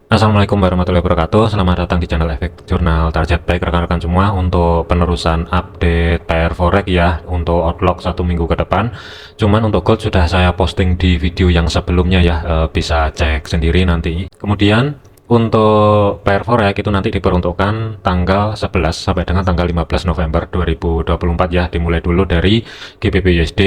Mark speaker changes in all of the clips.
Speaker 1: Assalamualaikum warahmatullahi wabarakatuh. Selamat datang di channel Efek Jurnal Target. Baik rekan-rekan semua, untuk penerusan update PR Forex ya, untuk outlook 1 minggu ke depan. Cuman untuk gold sudah saya posting di video yang sebelumnya ya, bisa cek sendiri nanti. Kemudian untuk PR Forex itu nanti diperuntukkan tanggal 11 sampai dengan tanggal 15 November 2024 ya. Dimulai dulu dari GBP USD.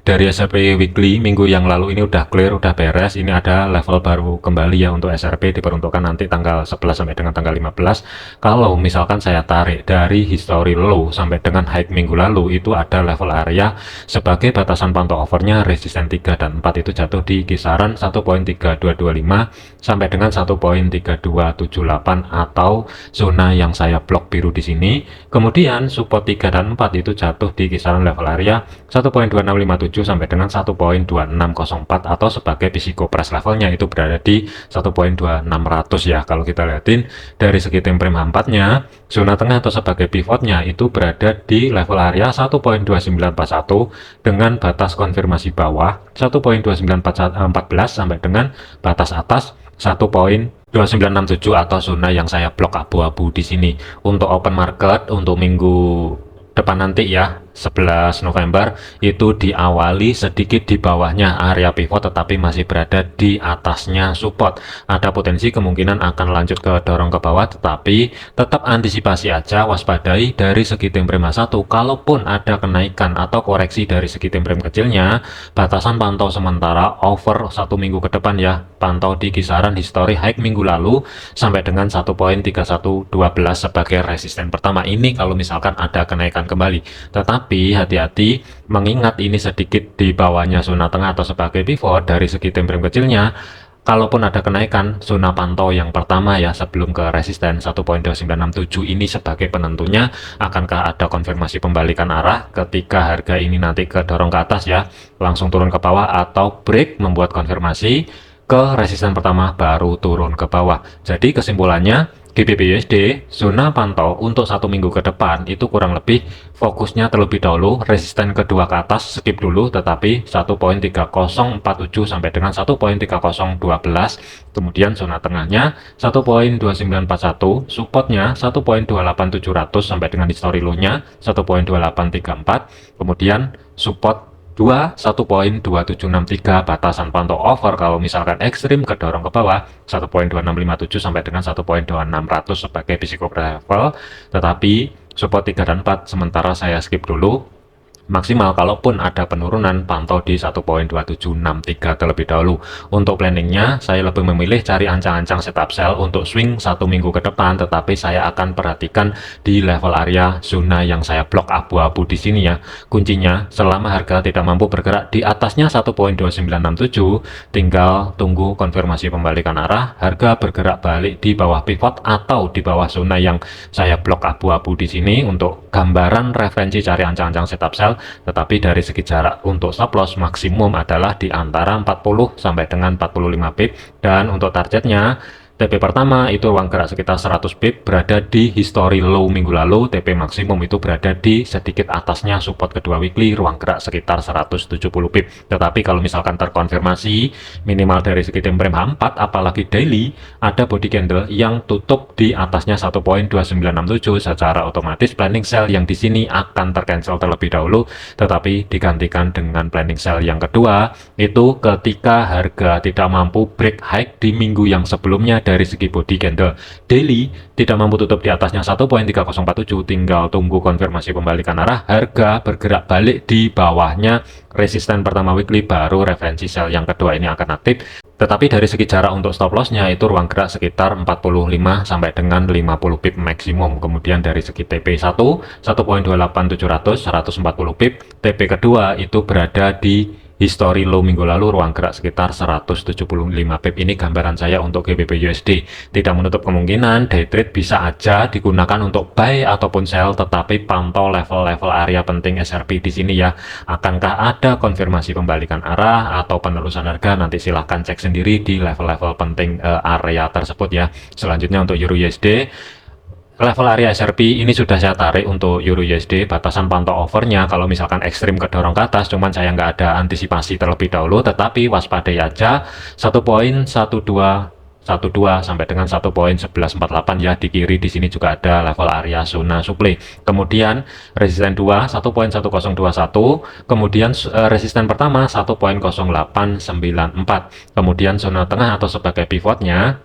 Speaker 1: Dari SRP weekly minggu yang lalu ini udah clear, udah beres. Ini ada level baru kembali ya untuk SRP, diperuntukkan nanti tanggal 11 sampai dengan tanggal 15. Kalau misalkan saya tarik dari history low sampai dengan high minggu lalu, itu ada level area sebagai batasan pantau overnya resisten 3 dan 4 itu jatuh di kisaran 1.3225 sampai dengan 1.3278 atau zona yang saya blok biru di sini. Kemudian support 3 dan 4 itu jatuh di kisaran level area 1.2657 sampai dengan 1.2604 atau sebagai psiko press levelnya itu berada di 1.2600 ya. Kalau kita lihatin dari segi time frame 4-nya, zona tengah atau sebagai pivotnya itu berada di level area 1.2941 dengan batas konfirmasi bawah 1.2914 sampai dengan batas atas 1.2967 atau zona yang saya blok abu-abu di sini. Untuk open market untuk minggu depan nanti ya, 11 November itu diawali sedikit di bawahnya area pivot tetapi masih berada di atasnya support. Ada potensi kemungkinan akan lanjut ke dorong ke bawah, tetapi tetap antisipasi aja, waspadai dari segi time frame 1. Kalaupun ada kenaikan atau koreksi dari segi time frame kecilnya, batasan pantau sementara over 1 minggu ke depan ya, pantau di kisaran history high minggu lalu sampai dengan 1.3112 sebagai resisten pertama. Ini kalau misalkan ada kenaikan kembali, tetapi hati-hati mengingat ini sedikit di bawahnya zona tengah atau sebagai pivot. Dari segi time frame kecilnya, kalaupun ada kenaikan, zona pantau yang pertama ya sebelum ke resisten 1.2967 ini sebagai penentunya. Akankah ada konfirmasi pembalikan arah ketika harga ini nanti ke dorong ke atas ya, langsung turun ke bawah, atau break membuat konfirmasi ke resisten pertama baru turun ke bawah. Jadi kesimpulannya, GBP USD zona pantau untuk 1 minggu ke depan itu kurang lebih fokusnya terlebih dahulu resisten kedua ke atas skip dulu, tetapi 1.3047 sampai dengan 1.3012, kemudian zona tengahnya 1.2941, supportnya 1.28700 sampai dengan history low-nya 1.2834, kemudian support 1.2763 batasan pantau over kalau misalkan ekstrim kedorong ke bawah 1.2657 sampai dengan 1.2600 sebagai psiko level, tetapi support 3 dan 4 sementara saya skip dulu. Maksimal kalaupun ada penurunan pantau di 1.2763 terlebih dahulu. Untuk planningnya saya lebih memilih cari ancang-ancang setup sell untuk swing 1 minggu ke depan, tetapi saya akan perhatikan di level area zona yang saya blok abu-abu di sini ya. Kuncinya selama harga tidak mampu bergerak di atasnya 1.2967, tinggal tunggu konfirmasi pembalikan arah, harga bergerak balik di bawah pivot atau di bawah zona yang saya blok abu-abu di sini untuk gambaran referensi cari ancang-ancang setup sell. Tetapi dari segi jarak untuk stop loss maksimum adalah di antara 40 sampai dengan 45 pip, dan untuk targetnya TP pertama itu ruang gerak sekitar 100 pip berada di history low minggu lalu, TP maksimum itu berada di sedikit atasnya support kedua weekly, ruang gerak sekitar 170 pip. Tetapi kalau misalkan terkonfirmasi minimal dari segi time frame 4 apalagi daily ada body candle yang tutup di atasnya 1.2967, secara otomatis planning sell yang di sini akan tercancel terlebih dahulu, tetapi digantikan dengan planning sell yang kedua itu ketika harga tidak mampu break high di minggu yang sebelumnya. Dari segi body candle daily tidak mampu tutup di atasnya 1.3047, tinggal tunggu konfirmasi pembalikan arah, harga bergerak balik di bawahnya resisten pertama weekly, baru referensi sell yang kedua ini akan aktif. Tetapi dari segi jarak untuk stop lossnya itu ruang gerak sekitar 45 sampai dengan 50 pip maksimum. Kemudian dari segi TP 1 1.28700 140 pip, TP kedua itu berada di history low minggu lalu, ruang gerak sekitar 175 pip. Ini gambaran saya untuk GBP USD. Tidak menutup kemungkinan day trade bisa aja digunakan untuk buy ataupun sell, tetapi pantau level-level area penting SRP di sini ya. Akankah ada konfirmasi pembalikan arah atau penerusan harga? Nanti silahkan cek sendiri di level-level penting area tersebut ya. Selanjutnya untuk Euro USD, level area SRP ini sudah saya tarik untuk Euro USD. Batasan pantau overnya kalau misalkan ekstrim kedorong ke atas, cuman saya nggak ada antisipasi terlebih dahulu, tetapi waspadai aja 1.12 1.12 sampai dengan 1.1148 ya. Di kiri di sini juga ada level area zona supply. Kemudian resisten 2 1.1021, kemudian resisten pertama 1.0894. Kemudian zona tengah atau sebagai pivotnya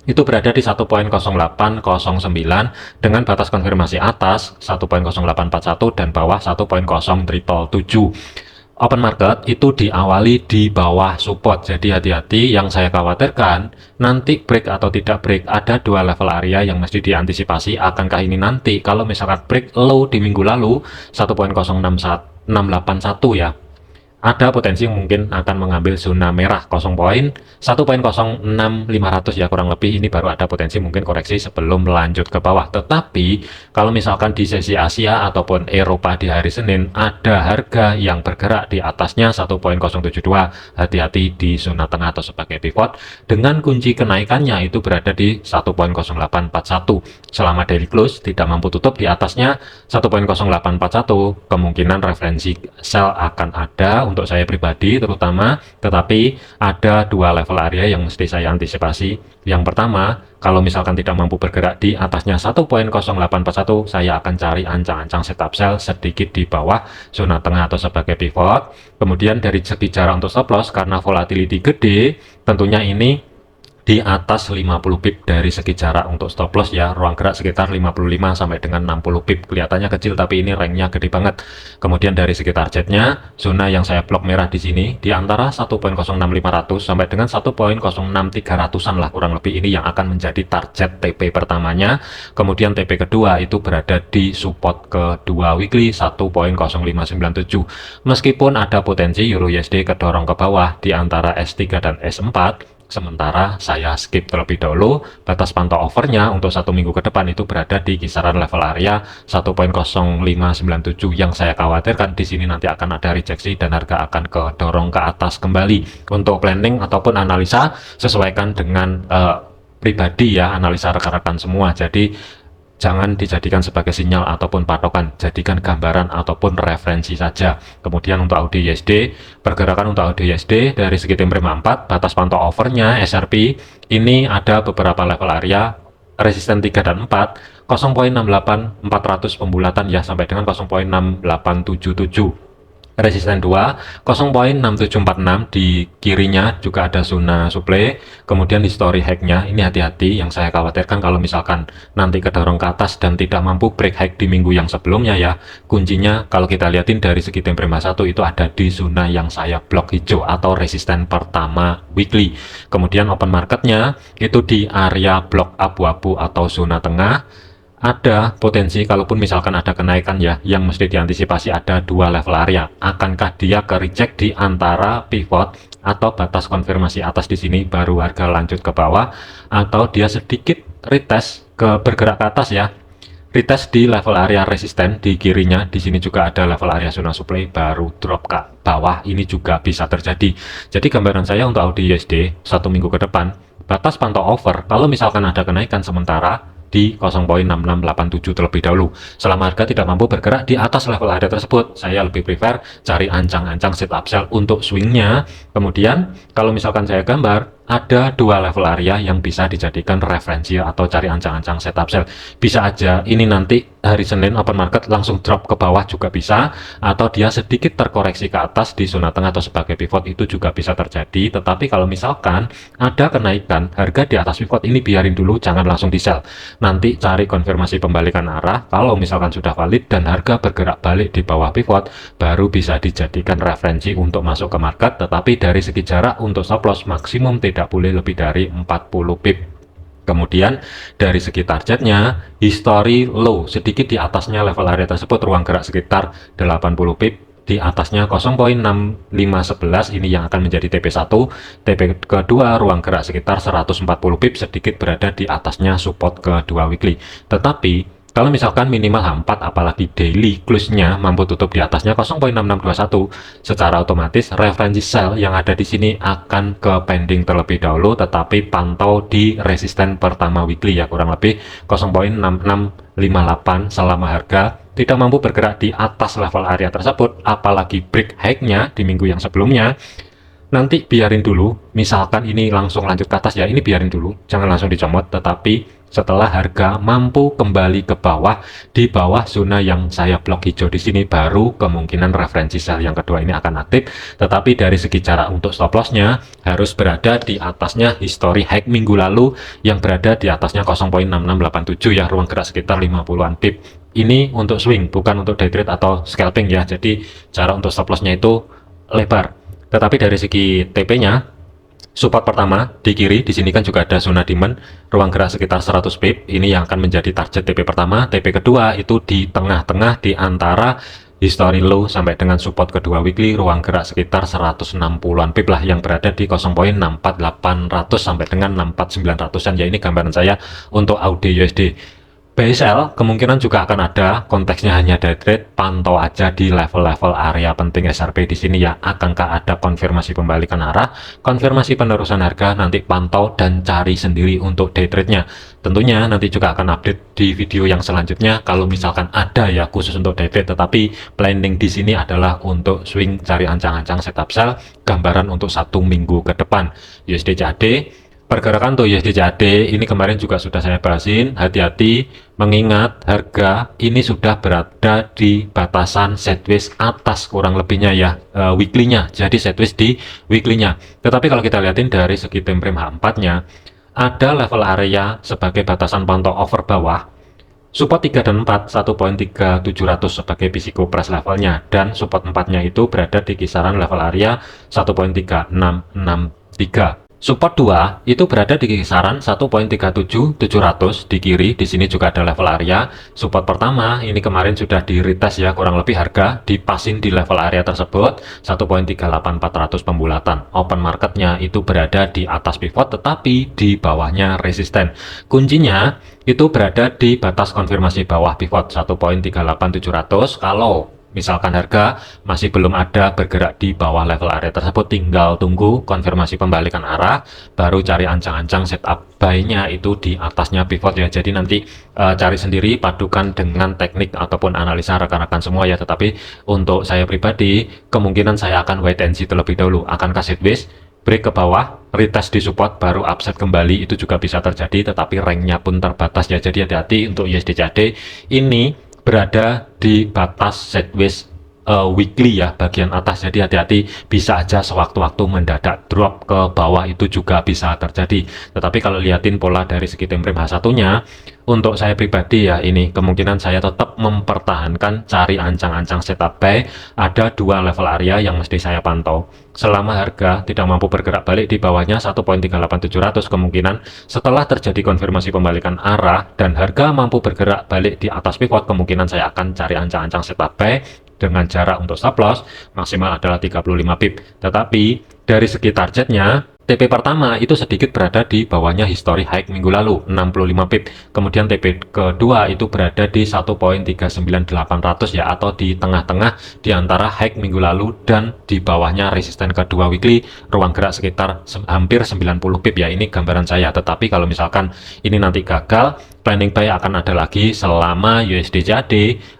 Speaker 1: itu berada di 1.0809 dengan batas konfirmasi atas 1.0841 dan bawah 1.0777. Open market itu diawali di bawah support, jadi hati-hati. Yang saya khawatirkan nanti break atau tidak break, ada dua level area yang mesti diantisipasi. Akankah ini nanti kalau misalkan break low di minggu lalu 1.0681 ya, ada potensi mungkin akan mengambil zona merah 1.06500 ya, kurang lebih. Ini baru ada potensi mungkin koreksi sebelum lanjut ke bawah. Tetapi kalau misalkan di sesi Asia ataupun Eropa di hari Senin ada harga yang bergerak di atasnya 1.072, hati-hati di zona tengah atau sebagai pivot dengan kunci kenaikannya itu berada di 1.0841. Selama daily close tidak mampu tutup di atasnya 1.0841, kemungkinan referensi sell akan ada untuk saya pribadi terutama. Tetapi ada dua level area yang mesti saya antisipasi. Yang pertama, kalau misalkan tidak mampu bergerak di atasnya 1.0841, saya akan cari ancang-ancang setup sell sedikit di bawah zona tengah atau sebagai pivot. Kemudian dari segi jarak untuk stop loss, karena volatility gede, tentunya ini di atas 50 pip dari segi jarak untuk stop loss ya. Ruang gerak sekitar 55 sampai dengan 60 pip. Kelihatannya kecil tapi ini ranknya gede banget. Kemudian dari segi targetnya, zona yang saya blok merah di sini di antara 1.06500 sampai dengan 1.06300-an lah kurang lebih. Ini yang akan menjadi target TP pertamanya. Kemudian TP kedua itu berada di support kedua weekly 1.0597. Meskipun ada potensi Euro USD kedorong ke bawah di antara S3 dan S4, sementara saya skip terlebih dahulu. Batas pantau overnya untuk satu minggu ke depan itu berada di kisaran level area 1.0597. Yang saya khawatirkan di sini nanti akan ada rejeksi dan harga akan kedorong ke atas kembali. Untuk planning ataupun analisa, sesuaikan dengan pribadi ya, analisa rekan-rekan semua. Jadi jangan dijadikan sebagai sinyal ataupun patokan, jadikan gambaran ataupun referensi saja. Kemudian untuk AUD USD, pergerakan untuk AUD USD dari segi time frame 4, batas pantau overnya SRP ini ada beberapa level area resisten 3 dan 4, 0.68 400 pembulatan ya sampai dengan 0.6877. Resisten 2 0.6746, di kirinya juga ada zona supply. Kemudian history hacknya ini hati-hati, yang saya khawatirkan kalau misalkan nanti kedorong ke atas dan tidak mampu break high di minggu yang sebelumnya ya. Kuncinya kalau kita lihatin dari segi time frame 1 itu ada di zona yang saya blok hijau atau resisten pertama weekly. Kemudian open marketnya itu di area blok abu-abu atau zona tengah. Ada potensi kalaupun misalkan ada kenaikan ya, yang mesti diantisipasi ada dua level area. Akankah dia ke reject di antara pivot atau batas konfirmasi atas di sini baru harga lanjut ke bawah, atau dia sedikit retest ke bergerak ke atas ya, retest di level area resisten di kirinya. Di sini juga ada level area zona supply baru drop ke bawah. Ini juga bisa terjadi. Jadi gambaran saya untuk AUD USD satu minggu ke depan, batas pantau over kalau misalkan ada kenaikan sementara di 0.6687 terlebih dahulu. Selama harga tidak mampu bergerak di atas level area tersebut, saya lebih prefer cari ancang-ancang setup sell untuk swingnya. Kemudian kalau misalkan saya gambar, ada dua level area yang bisa dijadikan referensi atau cari ancang-ancang setup sell. Bisa aja ini nanti hari Senin open market langsung drop ke bawah juga bisa, atau dia sedikit terkoreksi ke atas di zona tengah atau sebagai pivot, itu juga bisa terjadi. Tetapi kalau misalkan ada kenaikan harga di atas pivot, ini biarin dulu, jangan langsung di sell. Nanti cari konfirmasi pembalikan arah. Kalau misalkan sudah valid dan harga bergerak balik di bawah pivot, baru bisa dijadikan referensi untuk masuk ke market. Tetapi dari segi jarak untuk stop loss maksimum tidak boleh lebih dari 40 pip. Kemudian dari segi targetnya, history low sedikit di atasnya level area tersebut, ruang gerak sekitar 80 pip. Di atasnya 0.6511 ini yang akan menjadi TP1. TP kedua ruang gerak sekitar 140 pip, sedikit berada di atasnya support kedua weekly. Tetapi kalau misalkan minimal H4 apalagi daily close-nya mampu tutup di atasnya 0.6621, secara otomatis referensi sell yang ada di sini akan ke pending terlebih dahulu, tetapi pantau di resisten pertama weekly ya, kurang lebih 0.6658. Selama harga tidak mampu bergerak di atas level area tersebut, apalagi break high-nya di minggu yang sebelumnya, nanti biarin dulu, misalkan ini langsung lanjut ke atas ya, ini biarin dulu, jangan langsung dicomot, tetapi setelah harga mampu kembali ke bawah, di bawah zona yang saya blok hijau di sini, baru kemungkinan referensi sell yang kedua ini akan aktif. Tetapi dari segi cara untuk stop lossnya harus berada di atasnya history high minggu lalu yang berada di atasnya 0.6687 ya, ruang gerak sekitar 50-an pip. Ini untuk swing, bukan untuk day trade atau scalping ya. Jadi cara untuk stop lossnya itu lebar. Tetapi dari segi TP-nya, support pertama di kiri, di sini kan juga ada zona demand, ruang gerak sekitar 100 pip, ini yang akan menjadi target TP pertama. TP kedua itu di tengah-tengah di antara history low sampai dengan support kedua weekly, ruang gerak sekitar 160-an pip lah yang berada di 0.64800 sampai dengan 64900-an ya. Ini gambaran saya untuk AUD USD. Buy sell kemungkinan juga akan ada, konteksnya hanya day trade, pantau aja di level-level area penting SRP di sini ya. Akankah ada konfirmasi pembalikan arah, konfirmasi penerusan harga, nanti pantau dan cari sendiri untuk day trade-nya. Tentunya nanti juga akan update di video yang selanjutnya kalau misalkan ada ya khusus untuk day trade, tetapi planning di sini adalah untuk swing, cari ancang-ancang setup sell, gambaran untuk 1 minggu ke depan. USD CAD, pergerakan tuh USD CAD ini kemarin juga sudah saya bahasin, hati-hati mengingat harga ini sudah berada di batasan sideways atas kurang lebihnya ya, weekly-nya, jadi sideways di weekly-nya. Tetapi kalau kita lihatin dari segi time frame H4-nya, ada level area sebagai batasan pantau over bawah, support 3 dan 4 1.3700 sebagai physical price levelnya, dan support 4-nya itu berada di kisaran level area 1.3663. Support 2 itu berada di kisaran 1.37700 di kiri. Di sini juga ada level area. Support pertama ini kemarin sudah di retest ya, kurang lebih harga dipasin di level area tersebut 1.38400 pembulatan. Open marketnya itu berada di atas pivot tetapi di bawahnya resisten. Kuncinya itu berada di batas konfirmasi bawah pivot 1.38700. Kalau misalkan harga masih belum ada bergerak di bawah level area tersebut, tinggal tunggu konfirmasi pembalikan arah, baru cari ancang-ancang setup buy-nya itu di atasnya pivot ya. Jadi nanti cari sendiri, padukan dengan teknik ataupun analisa rekan-rekan semua ya. Tetapi untuk saya pribadi, kemungkinan saya akan wait and see terlebih dahulu. Akankah sideways, break ke bawah, retest di support, baru upset kembali, itu juga bisa terjadi, tetapi ranknya pun terbatas ya. Jadi hati-hati untuk USD CAD ini berada di batas sideways weekly ya, bagian atas. Jadi hati-hati, bisa aja sewaktu-waktu mendadak drop ke bawah, itu juga bisa terjadi. Tetapi kalau liatin pola dari segi time frame H1-nya, untuk saya pribadi ya, ini kemungkinan saya tetap mempertahankan cari ancang-ancang setup buy. Ada 2 level area yang mesti saya pantau. Selama harga tidak mampu bergerak balik di bawahnya 1.38700, kemungkinan setelah terjadi konfirmasi pembalikan arah dan harga mampu bergerak balik di atas pivot, kemungkinan saya akan cari ancang-ancang setup buy dengan jarak untuk stop loss maksimal adalah 35 pip. Tetapi dari segi targetnya, TP pertama itu sedikit berada di bawahnya history high minggu lalu 65 pip. Kemudian TP kedua itu berada di 1.39800 ya, atau di tengah-tengah di antara high minggu lalu dan di bawahnya resisten kedua weekly, ruang gerak sekitar hampir 90 pip ya. Ini gambaran saya. Tetapi kalau misalkan ini nanti gagal, planning buy akan ada lagi selama USD CAD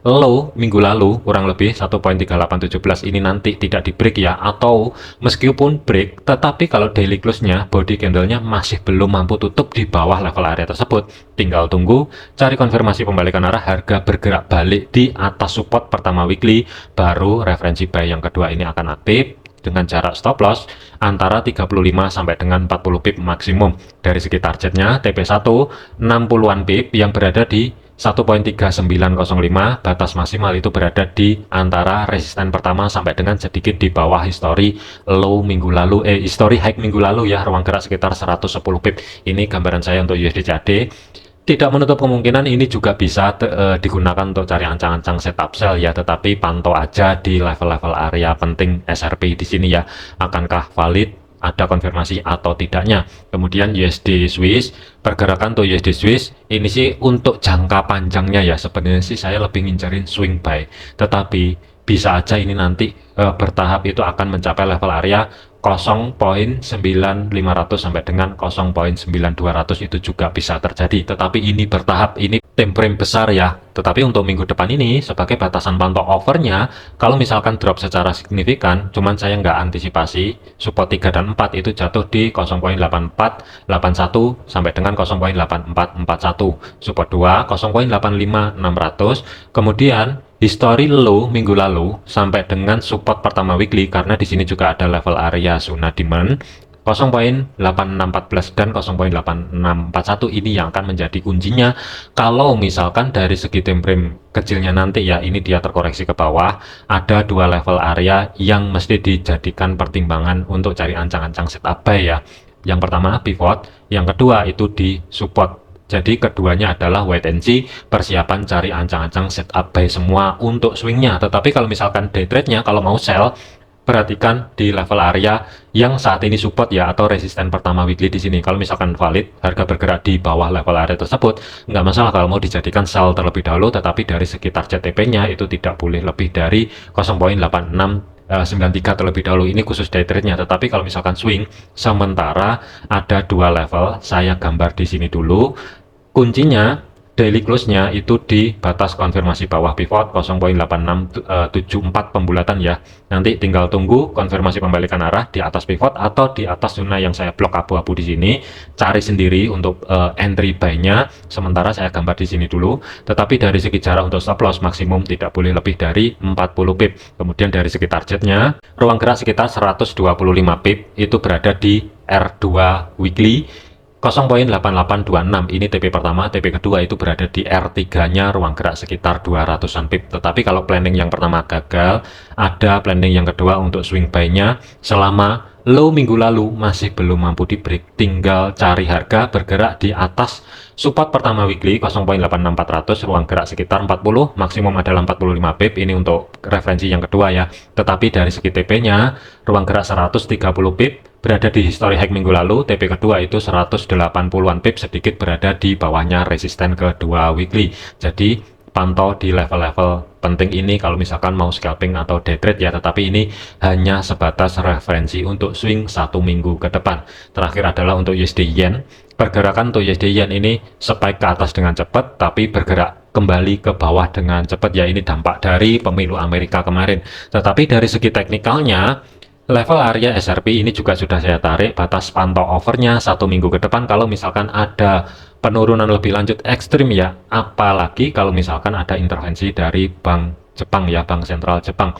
Speaker 1: low minggu lalu kurang lebih 1.3817 ini nanti tidak di break ya, atau meskipun break tetapi kalau daily close-nya, body candle-nya masih belum mampu tutup di bawah level area tersebut, tinggal tunggu cari konfirmasi pembalikan arah, harga bergerak balik di atas support pertama weekly, baru referensi buy yang kedua ini akan aktif dengan jarak stop loss antara 35 sampai dengan 40 pip maksimum. Dari segi targetnya TP1 60-an pip yang berada di 1.3905, batas maksimal itu berada di antara resisten pertama sampai dengan sedikit di bawah history low minggu lalu, history high minggu lalu ya, ruang gerak sekitar 110 pip. Ini gambaran saya untuk USD CAD. Tidak menutup kemungkinan ini juga bisa digunakan untuk cari ancang-ancang setup sell ya, tetapi pantau aja di level-level area penting SRP di sini ya, akankah valid, ada konfirmasi atau tidaknya. Kemudian USD Swiss, pergerakan tuh USD Swiss ini sih untuk jangka panjangnya ya, sebenarnya sih saya lebih ngincerin swing buy, tetapi bisa aja ini nanti bertahap itu akan mencapai level area 0.9500 sampai dengan 0.9200 itu juga bisa terjadi, tetapi ini bertahap, ini time frame besar ya. Tetapi untuk minggu depan ini sebagai batasan pantau overnya, kalau misalkan drop secara signifikan, cuman saya nggak antisipasi, support 3 dan 4 itu jatuh di 0.8481 sampai dengan 0.8441, support 2 0.85600, kemudian history low minggu lalu sampai dengan support pertama weekly, karena di sini juga ada level area zona demand 0.8614 dan 0.8641 ini yang akan menjadi kuncinya. Kalau misalkan dari segi time frame kecilnya nanti ya, ini dia terkoreksi ke bawah, ada dua level area yang mesti dijadikan pertimbangan untuk cari ancang-ancang setup buy ya. Yang pertama pivot, yang kedua itu di support. Jadi keduanya adalah wait and see, persiapan cari ancang-ancang setup buy semua untuk swingnya. Tetapi kalau misalkan day trade-nya, kalau mau sell, perhatikan di level area yang saat ini support ya, atau resisten pertama weekly di sini. Kalau misalkan valid, harga bergerak di bawah level area tersebut, nggak masalah kalau mau dijadikan sell terlebih dahulu, tetapi dari segi target TP-nya itu tidak boleh lebih dari 0.8693 terlebih dahulu. Ini khusus day trade-nya. Tetapi kalau misalkan swing, sementara ada dua level, saya gambar di sini dulu. Kuncinya daily close-nya itu di batas konfirmasi bawah pivot 0.8674 pembulatan ya. Nanti tinggal tunggu konfirmasi pembalikan arah di atas pivot atau di atas zona yang saya blok abu-abu di sini. Cari sendiri untuk entry buy-nya. Sementara saya gambar di sini dulu. Tetapi dari segi jarak untuk stop loss maksimum tidak boleh lebih dari 40 pip. Kemudian dari segi targetnya, ruang gerak sekitar 125 pip itu berada di R2 weekly 0.8826. ini TP pertama, TP kedua itu berada di R3-nya ruang gerak sekitar 200-an pip. Tetapi kalau planning yang pertama gagal, ada planning yang kedua untuk swing buy-nya. Selama low minggu lalu masih belum mampu di break, tinggal cari harga bergerak di atas support pertama weekly 0.86400, ruang gerak sekitar 40, maksimum adalah 45 pip. Ini untuk referensi yang kedua ya. Tetapi dari segi TP-nya, ruang gerak 130 pip berada di history high minggu lalu, TP kedua itu 180-an pip, sedikit berada di bawahnya resisten kedua weekly. Jadi pantau di level-level penting ini kalau misalkan mau scalping atau day trade ya, tetapi ini hanya sebatas referensi untuk swing satu minggu ke depan. Terakhir adalah untuk USD Yen. Pergerakan untuk USD Yen ini spike ke atas dengan cepat, tapi bergerak kembali ke bawah dengan cepat ya. Ini dampak dari pemilu Amerika kemarin. Tetapi dari segi teknikalnya, level area SRP ini juga sudah saya tarik batas pantau overnya satu minggu ke depan kalau misalkan ada penurunan lebih lanjut ekstrim ya, apalagi kalau misalkan ada intervensi dari Bank Jepang ya, Bank Sentral Jepang.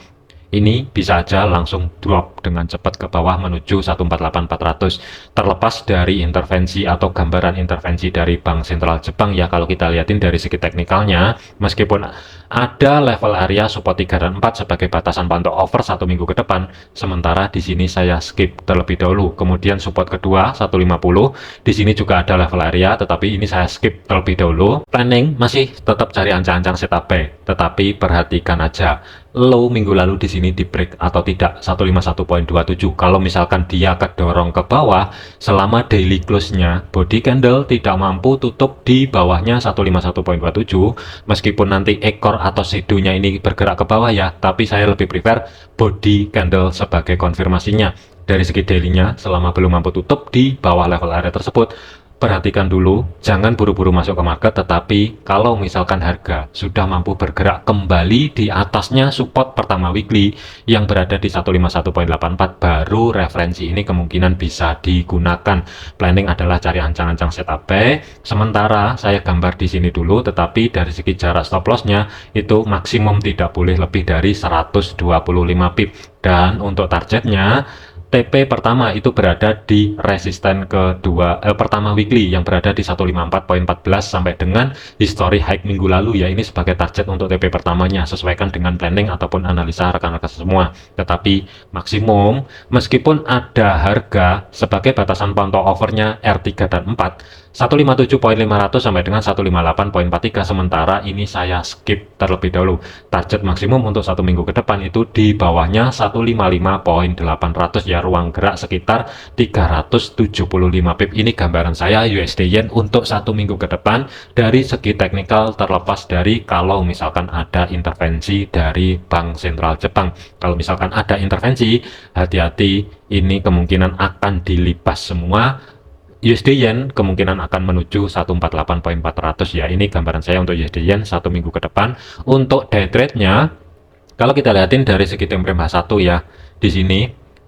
Speaker 1: Ini bisa aja langsung drop dengan cepat ke bawah menuju 148.400. Terlepas dari intervensi atau gambaran intervensi dari Bank Sentral Jepang ya, kalau kita lihatin dari segi teknikalnya, meskipun ada level area support 3 dan 4 sebagai batasan pantau over satu minggu ke depan, sementara di sini saya skip terlebih dahulu. Kemudian support kedua 150, di sini juga ada level area, tetapi ini saya skip terlebih dahulu. Planning masih tetap cari ancang-ancang setup buy, tetapi perhatikan aja low minggu lalu di sini di break atau tidak 151.27. Kalau misalkan dia kedorong ke bawah, selama daily close-nya body candle tidak mampu tutup di bawahnya 151.27, meskipun nanti ekor atau shadow-nya ini bergerak ke bawah ya, tapi saya lebih prefer body candle sebagai konfirmasinya. Dari segi daily-nya, selama belum mampu tutup di bawah level area tersebut, perhatikan dulu, jangan buru-buru masuk ke market. Tetapi kalau misalkan harga sudah mampu bergerak kembali di atasnya support pertama weekly yang berada di 151.84, baru referensi ini kemungkinan bisa digunakan. Planning adalah cari ancang-ancang setup buy. Sementara saya gambar di sini dulu, tetapi dari segi jarak stop loss-nya itu maksimum tidak boleh lebih dari 125 pip. Dan untuk targetnya, TP pertama itu berada di resisten kedua pertama weekly yang berada di 154.14 sampai dengan history high minggu lalu ya. Ini sebagai target untuk TP pertamanya, sesuaikan dengan planning ataupun analisa rekan-rekan semua. Tetapi maksimum, meskipun ada harga sebagai batasan pantau overnya R3 dan 4 157.500 sampai dengan 158.43, sementara ini saya skip terlebih dahulu. Target maksimum untuk satu minggu ke depan itu di bawahnya 155.800 ya. ya ruang gerak sekitar 375 pip. Ini gambaran saya USD Yen untuk 1 minggu ke depan dari segi teknikal, terlepas dari kalau misalkan ada intervensi dari Bank Sentral Jepang. Kalau misalkan ada intervensi, hati-hati, ini kemungkinan akan dilipas semua. USD Yen kemungkinan akan menuju 148.400 ya. Ini gambaran saya untuk USD Yen 1 minggu ke depan. Untuk day trade-nya, kalau kita lihatin dari segi time frame H1 ya, di sini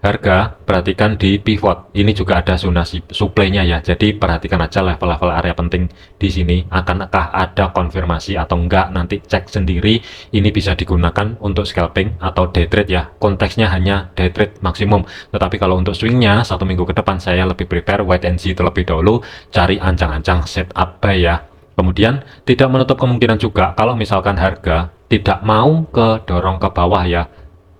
Speaker 1: harga perhatikan di pivot. Ini juga ada zona supply-nya ya. Jadi perhatikan aja level-level area penting di sini. Akankah ada konfirmasi atau enggak? Nanti cek sendiri. Ini bisa digunakan untuk scalping atau day trade ya. Konteksnya hanya day trade maksimum. Tetapi kalau untuk swingnya 1 minggu ke depan saya lebih prepare wait and see terlebih dahulu. Cari ancang-ancang setup buy ya. Kemudian tidak menutup kemungkinan juga kalau misalkan harga tidak mau dorong ke bawah ya,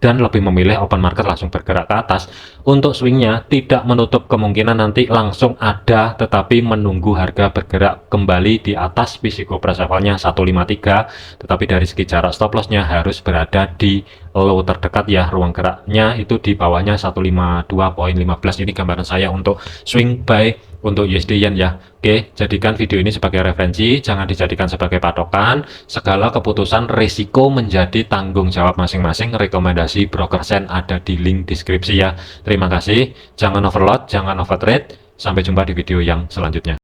Speaker 1: dan lebih memilih open market langsung bergerak ke atas. Untuk swingnya tidak menutup kemungkinan nanti langsung ada, tetapi menunggu harga bergerak kembali di atas physical price levelnya 153, tetapi dari segi jarak stop lossnya harus berada di low terdekat ya, ruang geraknya itu di bawahnya 152.15. Ini gambaran saya untuk swing buy untuk USD Yen ya. Oke, jadikan video ini sebagai referensi, jangan dijadikan sebagai patokan. Segala keputusan risiko menjadi tanggung jawab masing-masing. Rekomendasi broker Sen ada di link deskripsi ya. Terima kasih, jangan overload, jangan overtrade. Sampai jumpa di video yang selanjutnya.